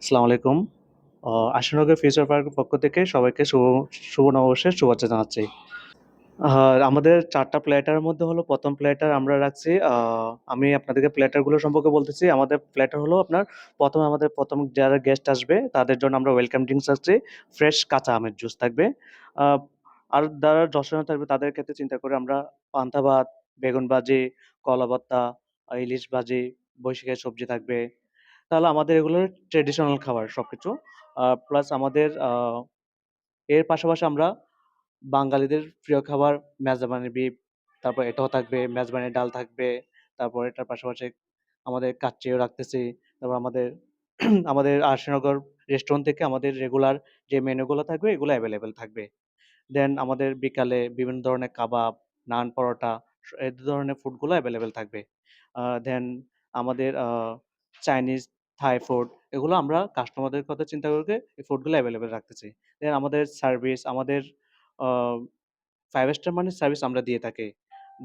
আসসালামু আলাইকুম। আশানগর ফিউচার পার্কের পক্ষ থেকে সবাইকে শুভ নববর্ষের শুভেচ্ছা জানাচ্ছি। আমাদের ৪ টা প্ল্যাটারের মধ্যে হলো ১ম প্ল্যাটার আমরা রাখছি আমি আপনাদেরকে প্ল্যাটারগুলো সম্পর্কে বলতেছি। আমাদের প্ল্যাটার হলো আপনার ১ম আমাদের ১ম যারা গেস্ট আসবে তাদের জন্য আমরা ওয়েলকাম ড্রিংকস রাখছি। ফ্রেশ কাঁচা আমের জুস থাকবে। আ আর যারা দর্শনার্থী থাকবে তাদের ক্ষেত্রে চিন্তা করে আমরা পান্তা ভাত, বেগুন ভাজি, কলা ভর্তা, ইলিশ ভাজি, বৈশাখী সবজি থাকবে। তাহলে আমাদের এগুলো ট্র্যাডিশনাল খাবার সবকিছু। প্লাস আমাদের এর পাশাপাশি আমরা বাঙালিদের প্রিয় খাবার মেজবানি বিফ, তারপর এটাও থাকবে, মেজবানি ডাল থাকবে। তারপর এটার পাশাপাশি আমাদের কাচ্চিও রাখতেছি। তারপর আমাদের আমাদের আশিনগর রেস্টুরেন্ট থেকে আমাদের রেগুলার যে মেনুগুলো থাকবে এগুলো এভেইলেবল থাকবে। দেন আমাদের বিকালে বিভিন্ন ধরনের কাবাব, নান, পরোটা এই ধরনের ফুডগুলো এভেইলেবল থাকবে। দেন আমাদের চাইনিজ, থাই ফুড এগুলো আমরা কাস্টমারদের কথা চিন্তা করে এই ফুডগুলো এভেইলেবল রাখতেছি। দেন আমাদের সার্ভিস আমাদের আ 5 স্টার মানের সার্ভিস আমরা দিয়ে থাকি।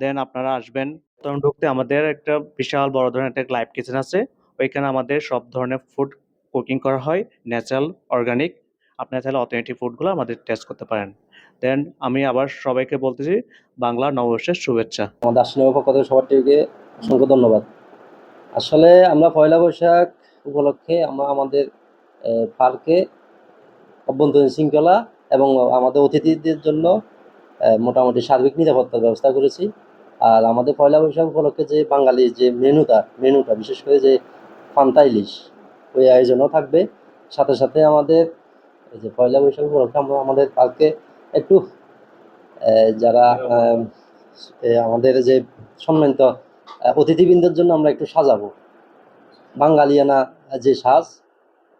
দেন আপনারা আসবেন। তখন ঢুকতে আমাদের একটা বিশাল বড় ধরনের একটা লাইভ কিচেন আছে। ওইখানে আমাদের সব ধরনের ফুড কুকিং করা হয়, ন্যাচারাল, অর্গানিক। আপনারা চাইলে অথেন্টিক ফুডগুলো আমাদের টেস্ট করতে পারেন। দেন আমি আবার সবাইকে বলতেছি বাংলা নববর্ষের শুভেচ্ছা। আমাদের আশিনগর পক্ষ থেকে সবারটিকে অসংখ্য ধন্যবাদ। আসলে আমরা পয়লা বৈশাখ উপলক্ষে আমরা আমাদের পার্কে অভ্যন্তরীণ শৃঙ্খলা এবং আমাদের অতিথিদের জন্য মোটামুটি সার্বিক নিরাপত্তার ব্যবস্থা করেছি। আর আমাদের পয়লা বৈশাখ উপলক্ষে যে বাঙালির যে মেনুটা বিশেষ করে যে পান্তা ইলিশ ওই আয়োজনও থাকবে। সাথে সাথে আমাদের এই যে পয়লা বৈশাখ উপলক্ষে আমরা আমাদের পার্কে একটু যারা আমাদের যে সম্মানিত অতিথিবৃন্দের জন্য আমরা একটু সাজাবো, বাঙালিয়ানা যে সাজ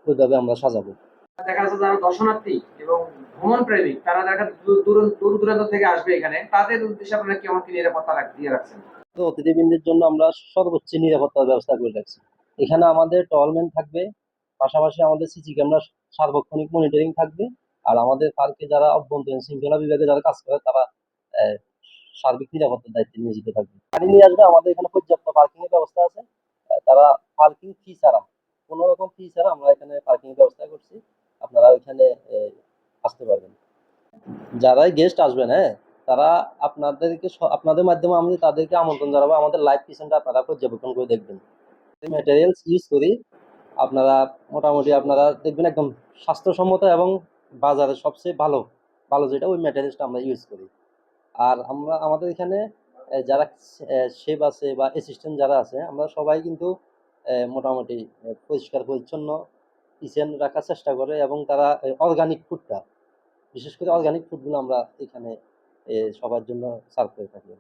ওইভাবে আমরা সাজাবো। দেখা যাচ্ছে যারা দর্শনার্থী এবং ভ্রমণ প্রেমিক তারা দেখা দূর দূরান্ত থেকে আসবে এখানে, তাদের উদ্দেশ্যে আপনারা কেমন কি নিরাপত্তা দিয়ে রাখছেন? তো অতিথিবৃন্দের জন্য আমরা সর্বোচ্চ নিরাপত্তার ব্যবস্থা করে রাখছি। এখানে আমাদের টহলম্যান থাকবে, পাশাপাশি আমাদের সিসি ক্যামেরা সার্বক্ষণিক মনিটরিং থাকবে। আর আমাদের পার্কে যারা অভ্যন্তরীণ শৃঙ্খলা বিভাগে যারা কাজ করে তারা আহ, সার্বিক নিরাপত্তার দায়িত্বে নিয়োজিত থাকবে। গাড়ি নিয়ে আসবে, আমাদের এখানে পর্যাপ্ত পার্কিং এর ব্যবস্থা আছে। তারা পার্কিং ফি ছাড়া, কোনো রকম ফি ছাড়া আমরা এখানে পার্কিং এর ব্যবস্থা করছি। আপনারা ওইখানে আসতে পারবেন। যারাই গেস্ট আসবেন, হ্যাঁ, তারা আপনাদের মাধ্যমে আমি তাদেরকে আমন্ত্রণ জানাবো আমাদের লাইভ কিচেনটা আপনারা পর্যবেক্ষণ করে দেখবেন। ম্যাটেরিয়ালস ইউজ করি, আপনারা মোটামুটি আপনারা দেখবেন একদম স্বাস্থ্যসম্মত এবং বাজারে সবচেয়ে ভালো ভালো যেটা ওই ম্যাটেরিয়ালসটা আমরা ইউজ করি। আর আমরা আমাদের এখানে যারা শেফ আছে বা অ্যাসিস্ট্যান্ট যারা আছে আমরা সবাই কিন্তু মোটামুটি পরিষ্কার পরিচ্ছন্ন কিচেন রাখার চেষ্টা করে এবং তারা অর্গানিক ফুডটা, বিশেষ করে অর্গানিক ফুডগুলো আমরা এখানে সবার জন্য সার্ভ করে থাকি।